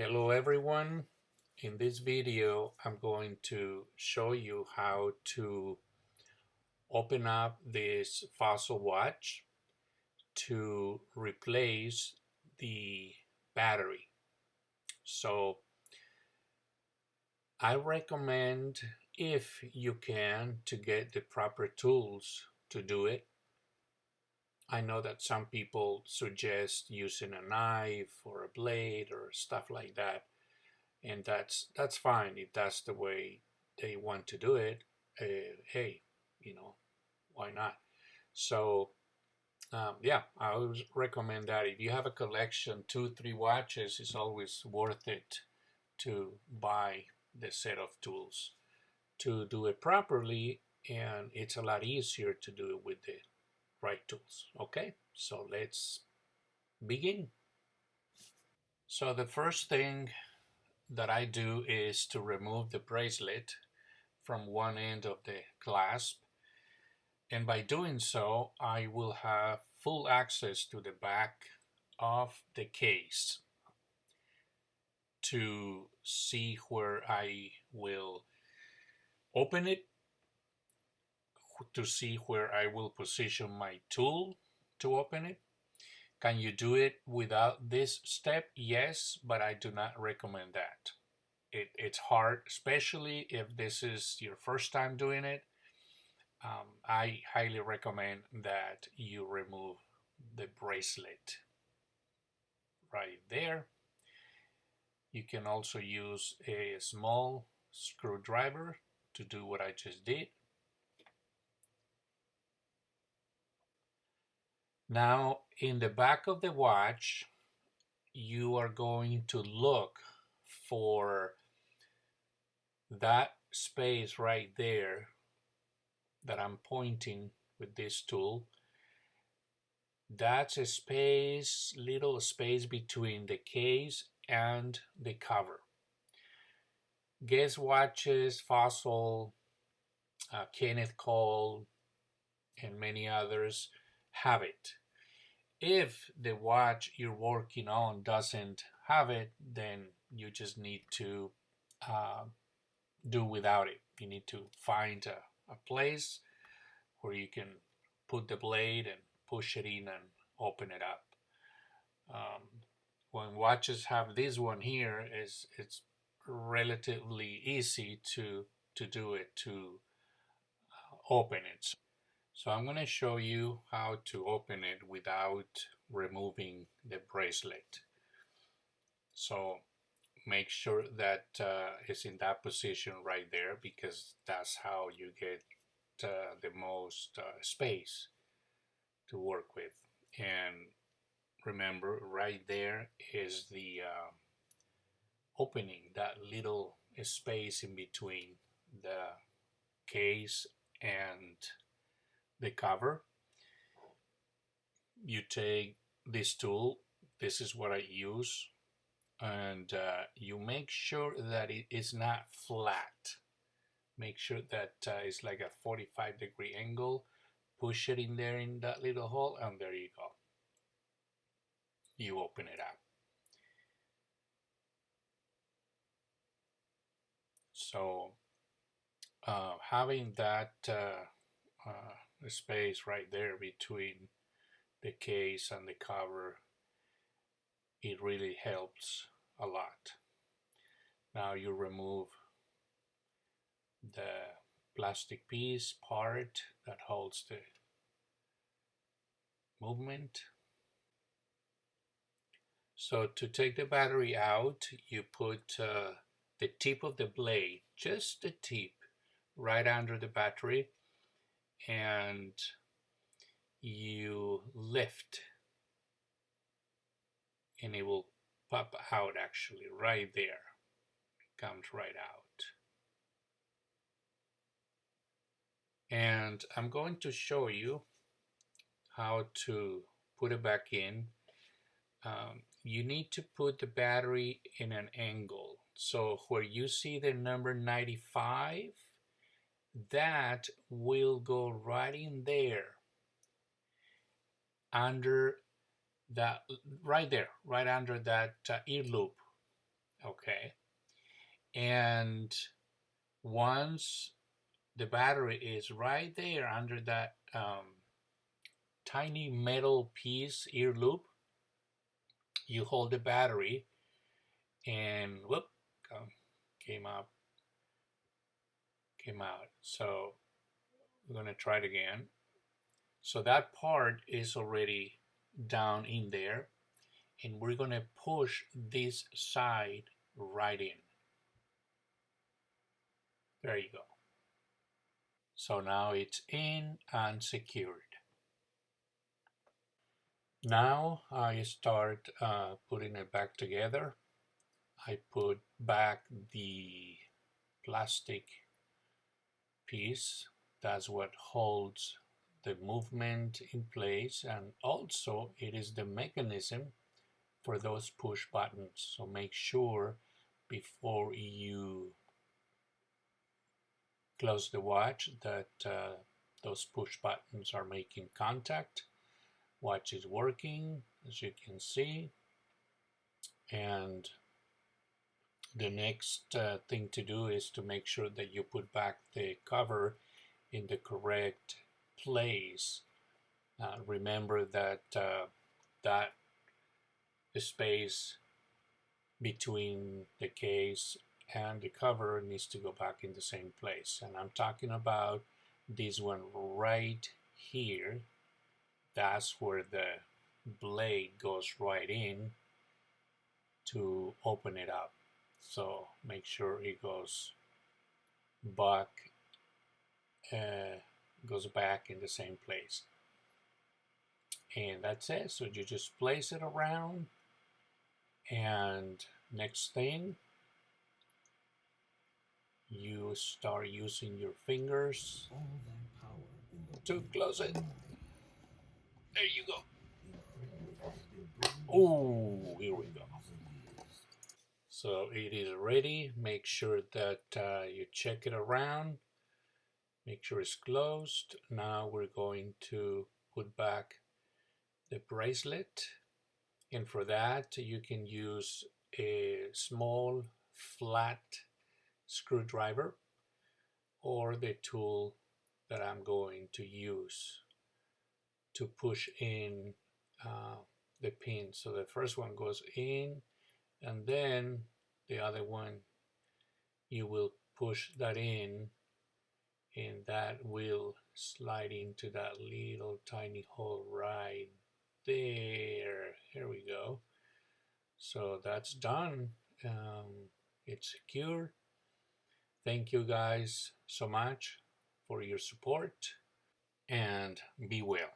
Hello everyone. In this video I'm going to show you how to open up this fossil watch to replace the battery. So I recommend, if you can, to get the proper tools to do it. I know that some people suggest using a knife or a blade or stuff like that, and that's fine if that's the way they want to do it. Hey, why not? So yeah, I always recommend that if you have a collection, 2 3 watches, it's always worth it to buy the set of tools to do it properly, and it's a lot easier to do it with the right tools. Okay, so let's begin. So the first thing that I do is to remove the bracelet from one end of the clasp, and by doing so I will have full access to the back of the case to see where I will open it, to see where I will position my tool to open it. Can you do it without this step? Yes, but I do not recommend that. It's hard, especially if this is your first time doing it. I highly recommend that you remove the bracelet right there. You can also use a small screwdriver to do what I just did. Now, in the back of the watch, you are going to look for that space right there that I'm pointing with this tool. That's a space, little space between the case and the cover. Guess watches, Fossil, Kenneth Cole, and many others have it. If the watch you're working on doesn't have it, then you just need to uh, do without it. You need to find a place where you can put the blade and push it in and open it up. Um, when watches have this one here, it's relatively easy to do it, to open it. So I'm going to show you how to open it without removing the bracelet. So make sure that it's in that position right there, because that's how you get the most space to work with. And remember, right there is the opening, that little space in between the case and the cover. You take this tool, this is what I use, and you make sure that it is not flat. Make sure that it's like a 45-degree angle. Push it in there in that little hole, and there you go. You open it up. So having that space right there between the case and the cover, it really helps a lot. Now you remove the plastic piece part that holds the movement. So to take the battery out, you put the tip of the blade, just the tip, right under the battery, and you lift, and it will pop out, actually right there. It comes right out. And I'm going to show you how to put it back in. You need to put the battery in an angle. So where you see the number 95, that will go right in there, under that, right there, right under that ear loop. Okay. And once the battery is right there under that tiny metal piece ear loop, you hold the battery and whoop, came out, came out. So we're gonna try it again. So that part is already down in there, and we're gonna push this side right in. There you go. So now it's in and secured. Now I start putting it back together. I put back the plastic piece. That's what holds the movement in place, and also it is the mechanism for those push buttons. So make sure before you close the watch that those push buttons are making contact. Watch is working, as you can see. And the next thing to do is to make sure that you put back the cover in the correct place. Remember that that space between the case and the cover needs to go back in the same place. And I'm talking about this one right here. That's where the blade goes right in to open it up. So make sure it goes back in the same place. And that's it. So you just place it around, and next thing, you start using your fingers to close it. There you go. Oh, here we go. So it is ready. Make sure that you check it around. Make sure it's closed. Now we're going to put back the bracelet. And for that, you can use a small flat screwdriver or the tool that I'm going to use to push in the pin. So the first one goes in, and then the other one, you will push that in, and that will slide into that little tiny hole right there. Here we go. So that's done. It's secure. Thank you guys so much for your support, and be well.